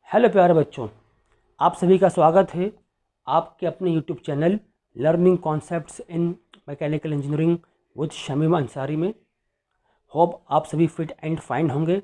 Hello प्यारे बच्चों, आप सभी का स्वागत है आपके अपने YouTube channel learning concepts in mechanical engineering with Shamim Ansari में। होप आप सभी फिट एंड फाइन होंगे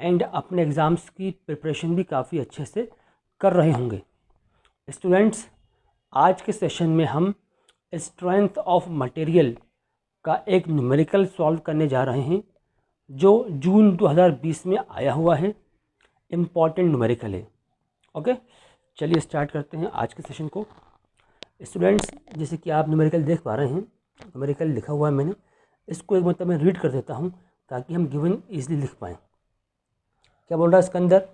एंड अपने एग्ज़ाम्स की प्रिपरेशन भी काफ़ी अच्छे से कर रहे होंगे। स्टूडेंट्स, आज के सेशन में हम स्ट्रेंथ ऑफ मटेरियल का एक न्यूमेरिकल सॉल्व करने जा रहे हैं जो जून 2020 में आया हुआ है। इम्पॉर्टेंट न्यूमेरिकल है। ओके, चलिए स्टार्ट करते हैं आज के सेशन को। स्टूडेंट्स, जैसे कि आप न्यूमेरिकल देख पा रहे हैं, न्यूमेरिकल लिखा हुआ है मैंने, इसको एक मतलब मैं रीड कर देता हूँ ताकि हम गिवन ईजिली लिख पाएँ। क्या बोल रहा है इसके अंदर?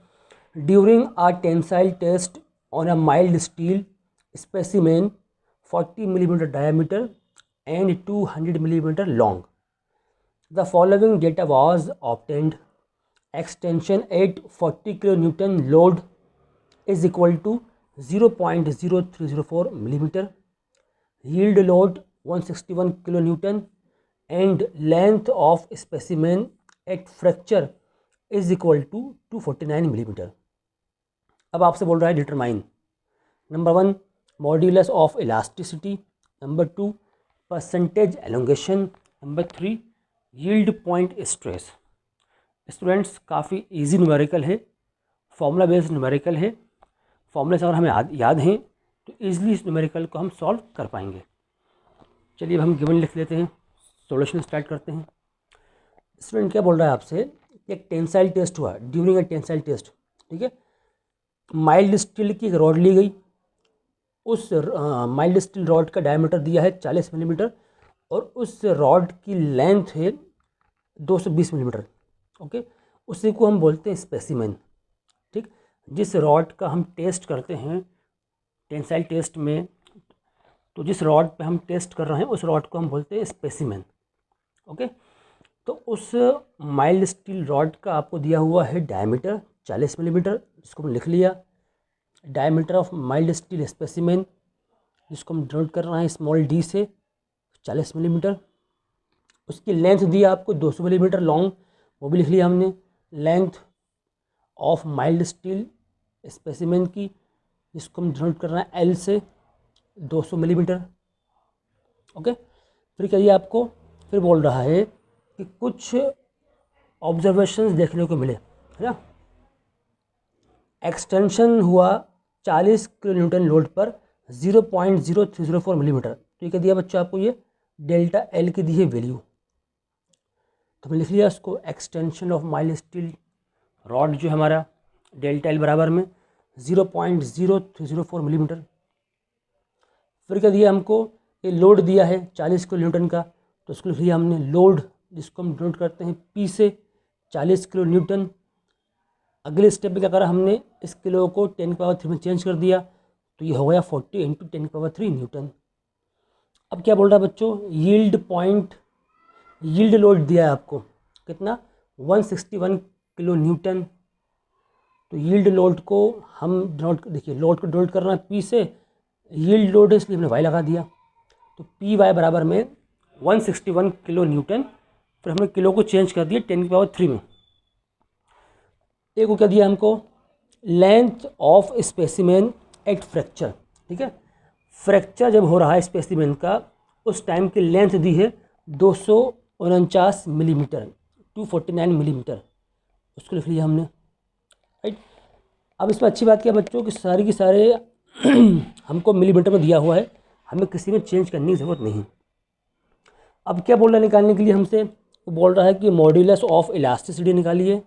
During a tensile test on a mild steel specimen 40 millimetre diameter and 200 millimetre long, the following data was obtained. Extension at 40 kilo newton load is equal to 0.0304 millimeter, yield load 161 kilonewton and length of specimen at fracture is equal to 249 millimeter। अब आपसे बोल रहा है determine number 1 modulus of elasticity, number 2 percentage elongation, number 3 yield point stress. Students, काफ़ी easy numerical है, formula based numerical है। फॉर्मूले अगर हमें याद हैं तो ईजिली इस न्यूमेरिकल को हम सॉल्व कर पाएंगे। चलिए अब हम गिवन लिख लेते हैं, सॉल्यूशन स्टार्ट करते हैं। स्टूडेंट क्या बोल रहा है आपसे कि एक टेंसाइल टेस्ट हुआ ड्यूरिंग अ टेंसाइल टेस्ट, ठीक है। माइल्ड स्टील की एक रॉड ली गई, उस माइल्ड स्टील रॉड का डायमीटर दिया है 40 मिलीमीटर और उस रॉड की लेंथ है 220 मिलीमीटर। ओके, उसी को हम बोलते हैं स्पेसिमेन। ठीक, जिस रॉड का हम टेस्ट करते हैं टेंसाइल टेस्ट में, तो जिस रॉड पे हम टेस्ट कर रहे हैं उस रॉड को हम बोलते हैं स्पेसिमेन। ओके, तो उस माइल्ड स्टील रॉड का आपको दिया हुआ है डायमीटर 40 मिलीमीटर, जिसको हम लिख लिया। Diameter of mild steel specimen, जिसको हम डिनोट कर रहे हैं स्मॉल डी से, 40 मिलीमीटर। उसकी लेंथ दी आपको 200 मिलीमीटर लॉन्ग, वो भी लिख लिया हमने। Length of mild steel specimen की, जिसको हम डिनोट कर रहे हैं एल से, 200 मिलीमीटर। ओके, फिर कहिए आपको, फिर बोल रहा है कि कुछ ऑब्जर्वेशंस देखने को मिले, है ना। एक्सटेंशन हुआ 40 किलो न्यूटन लोड पर 0.0304 मिलीमीटर। तो ये क्या दिया बच्चों आपको? ये डेल्टा एल की दी है वैल्यू, तो हमने लिख लिया इसको। Extension of mild steel rod जो हमारा डेल्टा एल बराबर में 0.0304 मिलीमीटर। फिर क्या दिया हमको? ये लोड दिया है 40 किलो न्यूटन का, तो उसको लिख लिया हमने लोड, जिसको हम डिनोट करते हैं पी से, 40 किलो न्यूटन। अगले स्टेप में क्या करा हमने? इस किलो को 10⁻³ में चेंज कर दिया, तो ये हो गया 40 × 10⁻³ न्यूटन। अब क्या बोल रहा है बच्चों? यील्ड पॉइंट, यील्ड लोड दिया है आपको कितना? 161 किलो न्यूटन। तो यील्ड लोड को हम डिनोट, देखिए लोड को डिनोट करना है पी से, यील्ड लोड है इसलिए हमने वाई लगा दिया, तो पी वाई बराबर में 161 किलो न्यूटन। फिर हमने किलो को चेंज कर दिया 10⁻³ में। एक को क्या दिया हमको? Length of specimen at fracture, ठीक है। फ्रैक्चर जब हो रहा है स्पेसिमेन का, उस टाइम की लेंथ दी है 249 मिलीमीटर, 249 मिलीमीटर, उसको लिख लिया हमने, राइट। अब इसमें अच्छी बात क्या बच्चों कि सारी की सारे हमको मिलीमीटर में दिया हुआ है, हमें किसी में चेंज करने की ज़रूरत नहीं। अब क्या बोल रहा है निकालने के लिए हमसे? वो बोल रहा है कि मॉड्यूलस ऑफ इलास्टिसिटी निकालिए,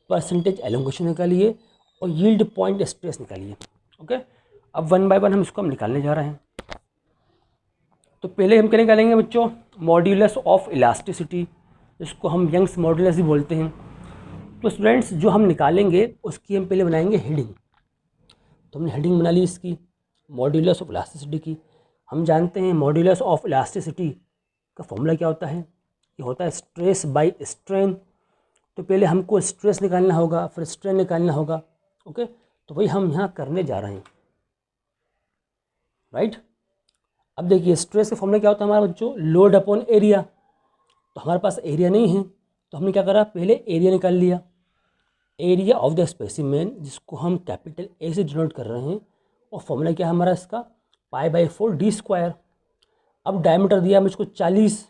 परसेंटेज एलोंगेशन निकालिए और यील्ड पॉइंट स्ट्रेस निकालिए। ओके, अब वन बाय वन हम इसको निकालने जा रहे हैं। तो पहले हम क्या निकालेंगे बच्चों? मॉड्यूलस ऑफ इलास्टिसिटी, जिसको हम यंग्स मॉड्यूलस भी बोलते हैं। तो स्टूडेंट्स, जो हम निकालेंगे उसकी हम पहले बनाएंगे हेडिंग। तो हमने हेडिंग बना ली इसकी, मॉड्यूलस ऑफ इलास्टिसिटी की। हम जानते हैं मॉड्यूलस ऑफ इलास्टिसिटी का फॉर्मूला क्या होता है? ये होता है स्ट्रेस बाय स्ट्रेन। तो पहले हमको स्ट्रेस निकालना होगा, फिर स्ट्रेन निकालना होगा। ओके, तो वही हम यहाँ करने जा रहे हैं, राइट। अब देखिए स्ट्रेस का फॉर्मूला क्या होता है हमारा बच्चों? Load upon area. तो हमारे पास एरिया नहीं है, तो हमने क्या करा? पहले एरिया निकाल लिया। एरिया ऑफ द स्पेसिमेन, जिसको हम कैपिटल ए से डिनोट कर रहे हैं, और फॉर्मूला क्या है हमारा इसका, π/4 d स्क्वायर। अब डायमीटर दिया मुझको 40,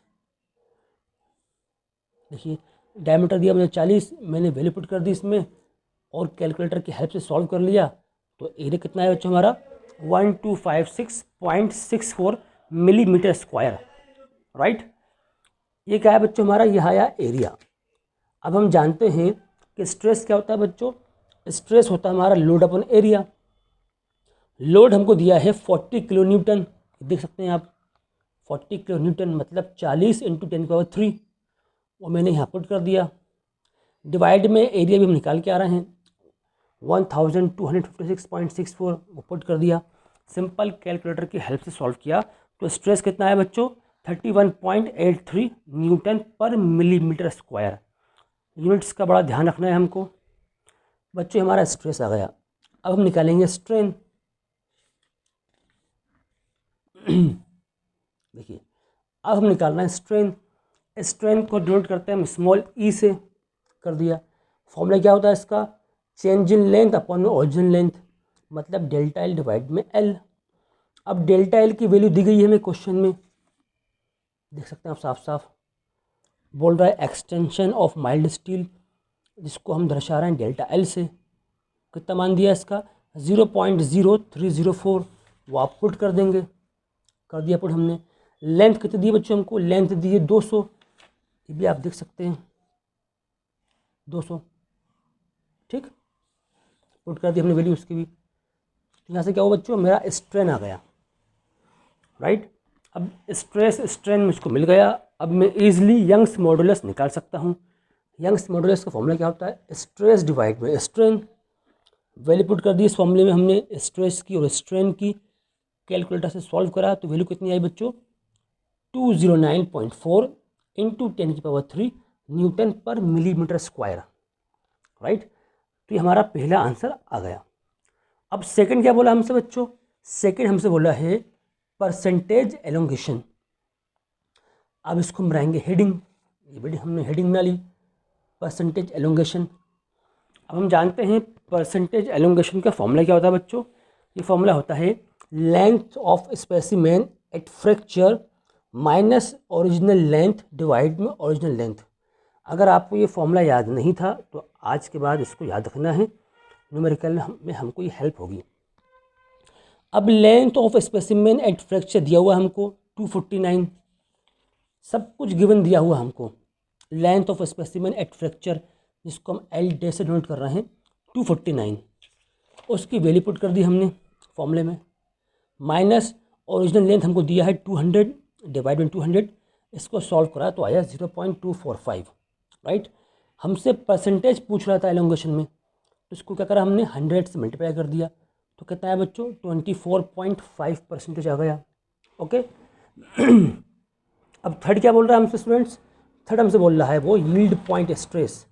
देखिए डायमीटर दिया मुझे 40, मैंने वैल्यू पुट कर दी इसमें और कैलकुलेटर की हेल्प से सॉल्व कर लिया। तो एरिया कितना है बच्चों हमारा, 1256.64 मिलीमीटर स्क्वायर, राइट। ये क्या है बच्चों हमारा, यह आया एरिया। अब हम जानते हैं कि स्ट्रेस क्या होता है बच्चों, स्ट्रेस होता है हमारा लोड अपॉन एरिया। लोड हमको दिया है 40 किलो न्यूटन, देख सकते हैं आप, 40 किलो न्यूटन मतलब 40 × 10⁻³ वो मैंने यहाँ पुट कर दिया। डिवाइड में एरिया भी हम निकाल के आ रहे हैं, 1256.64 वो पुट कर दिया। सिंपल कैलकुलेटर की हेल्प से सॉल्व किया तो स्ट्रेस कितना है बच्चों, 31.83 न्यूटन पर मिलीमीटर स्क्वायर। यूनिट्स का बड़ा ध्यान रखना है हमको बच्चों। हमारा स्ट्रेस आ गया, अब हम निकालेंगे स्ट्रेन। देखिए अब हम निकालना है स्ट्रेन। स्ट्रेन को डिनोट करते हैं हम स्मॉल ई से, कर दिया। फॉर्मूला क्या होता है इसका, change in length upon original length, मतलब डेल्टा एल डिवाइड में एल। अब डेल्टा एल की वैल्यू दी गई है हमें क्वेश्चन में, देख सकते हैं आप साफ साफ बोल रहा है एक्सटेंशन ऑफ माइल्ड स्टील, जिसको हम दर्शा रहे हैं डेल्टा एल से। कितना मान दिया इसका, 0.0304, वो आप पुट कर देंगे, कर दिया पुट हमने। लेंथ कितनी दी बच्चों हमको, लेंथ दी है 200, ये भी आप देख सकते हैं 200, ठीक, पुट कर दी हमने वैल्यू उसकी भी। यहाँ से क्या हुआ बच्चों, मेरा स्ट्रेन आ गया, राइट। अब स्ट्रेस स्ट्रेन मुझको मिल गया। अब मैं ईजिली यंग्स मॉडुलस निकाल सकता हूँ। यंग्स मॉडुलस का फॉर्मूला क्या होता है, स्ट्रेस डिवाइड में स्ट्रेन। वैल्यू पुट कर दी इस फॉर्मूले में हमने स्ट्रेस की और स्ट्रेन की, कैलकुलेटर से सॉल्व करा तो वैल्यू कितनी आई बच्चों, 209.4 × 10⁻³ न्यूटन पर मिलीमीटर स्क्वायर, राइट। तो ये हमारा पहला आंसर आ गया। अब सेकंड क्या बोला हमसे बच्चों, सेकंड हमसे बोला है परसेंटेज एलोंगेशन। अब इसको हम बनाएंगे हेडिंग, ये बड़ी हमने हेडिंग बना ली, परसेंटेज एलोंगेशन। अब हम जानते हैं परसेंटेज एलोंगेशन का फॉर्मूला क्या होता है बच्चों, ये फॉर्मूला होता है length of specimen at fracture minus original length divide में ओरिजिनल लेंथ। अगर आपको ये फॉर्मूला याद नहीं था तो आज के बाद इसको याद रखना है, न्यूमेरिकल में हमको ये हेल्प होगी। अब length of specimen at fracture दिया हुआ हमको 249, सब कुछ गिवन दिया हुआ हमको। Length of specimen at fracture, जिसको हम एल डे से नोट कर रहे हैं, 249, उसकी वैल्यू पुट कर दी हमने फॉर्मूले में, माइनस ओरिजिनल लेंथ हमको दिया है 200 डिवाइड में 200, इसको सॉल्व करा तो आया 0.245, राइट। हमसे परसेंटेज पूछ रहा था एलोंगेशन में, तो इसको क्या करा हमने 100 से मल्टीप्लाई कर दिया, तो कितना है बच्चों, 24.5% आ गया, ओके। अब थर्ड क्या बोल रहा है हमसे स्टूडेंट्स, थर्ड हमसे बोल रहा है वो यील्ड पॉइंट स्ट्रेस।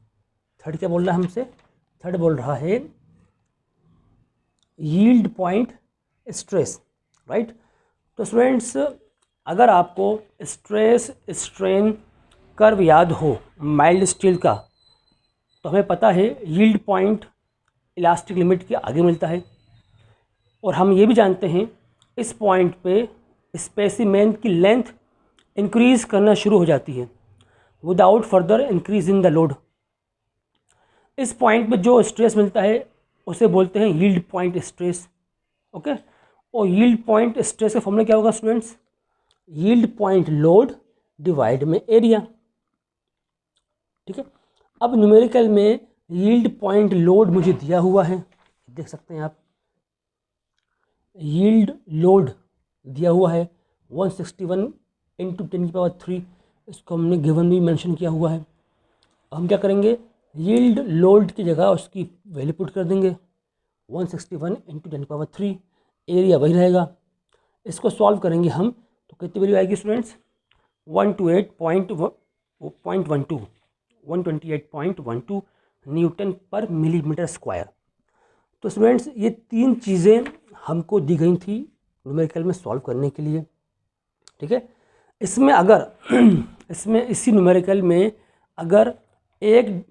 थर्ड क्या बोल रहा है हमसे, थर्ड बोल रहा है यील्ड पॉइंट स्ट्रेस, राइट। तो स्टूडेंट्स अगर आपको स्ट्रेस स्ट्रेन कर्व याद हो माइल्ड स्टील का, तो हमें पता है यील्ड पॉइंट इलास्टिक लिमिट के आगे मिलता है, और हम ये भी जानते हैं इस पॉइंट पे स्पेसिमेन की लेंथ इंक्रीज़ करना शुरू हो जाती है without further increase in the load. इस पॉइंट पे जो स्ट्रेस मिलता है उसे बोलते हैं यील्ड पॉइंट स्ट्रेस, ओके। और यील्ड पॉइंट स्ट्रेस का फॉर्मूला क्या होगा students, yield point load divide में एरिया, ठीक है। अब न्यूमेरिकल में यील्ड पॉइंट लोड मुझे दिया हुआ है, देख सकते हैं आप, यील्ड लोड दिया हुआ है 161 × 10⁻³, इसको हमने गिवन भी मेंशन किया हुआ है। हम क्या करेंगे, यील्ड लोड की जगह उसकी वैल्यू पुट कर देंगे 161 × 10⁻³, एरिया वही रहेगा। इसको सॉल्व करेंगे हम तो कितनी वैल्यू आएगी स्टूडेंट्स, 128.12 न्यूटन पर मिलीमीटर स्क्वायर। तो स्टूडेंट्स ये तीन चीज़ें हमको दी गई थी न्यूमेरिकल में सॉल्व करने के लिए, ठीक है। इसमें अगर इसमें इसी न्यूमेरिकल में अगर एक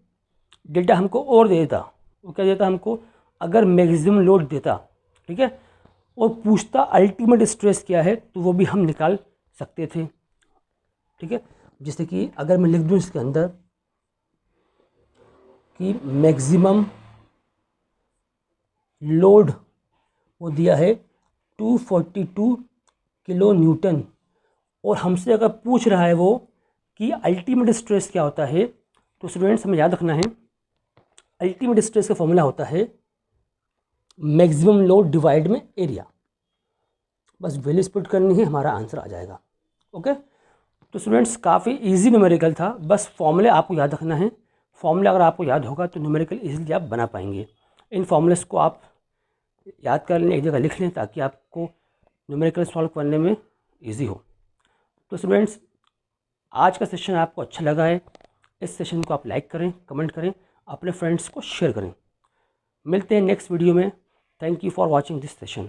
डेटा हमको और दे देता, वो क्या देता हमको, अगर मैक्सिमम लोड देता, ठीक है, और पूछता अल्टीमेट स्ट्रेस क्या है, तो वो भी हम निकाल सकते थे, ठीक है। जैसे कि अगर मैं लिख दूँ इसके अंदर कि मैक्सिमम लोड वो दिया है 242 किलो न्यूटन, और हमसे अगर पूछ रहा है वो कि अल्टीमेट स्ट्रेस क्या होता है, तो स्टूडेंट्स हमें याद रखना है अल्टीमेट स्ट्रेस का फॉर्मूला होता है मैक्सिमम लोड डिवाइड में एरिया। बस वैल्यूज पुट करनी है, हमारा आंसर आ जाएगा। ओके, तो स्टूडेंट्स काफ़ी इजी न्यूमेरिकल था, बस फॉर्मूले आपको याद रखना है। फॉर्मूला अगर आपको याद होगा तो न्यूमेरिकल इजीली आप बना पाएंगे। इन फॉर्मूलेस को आप याद कर लें, एक जगह लिख लें, ताकि आपको न्यूमेरिकल सॉल्व करने में ईजी हो। तो स्टूडेंट्स, आज का सेशन आपको अच्छा लगा है, इस सेशन को आप लाइक करें, कमेंट करें, अपने फ्रेंड्स को शेयर करें। मिलते हैं नेक्स्ट वीडियो में। Thank you for watching this session.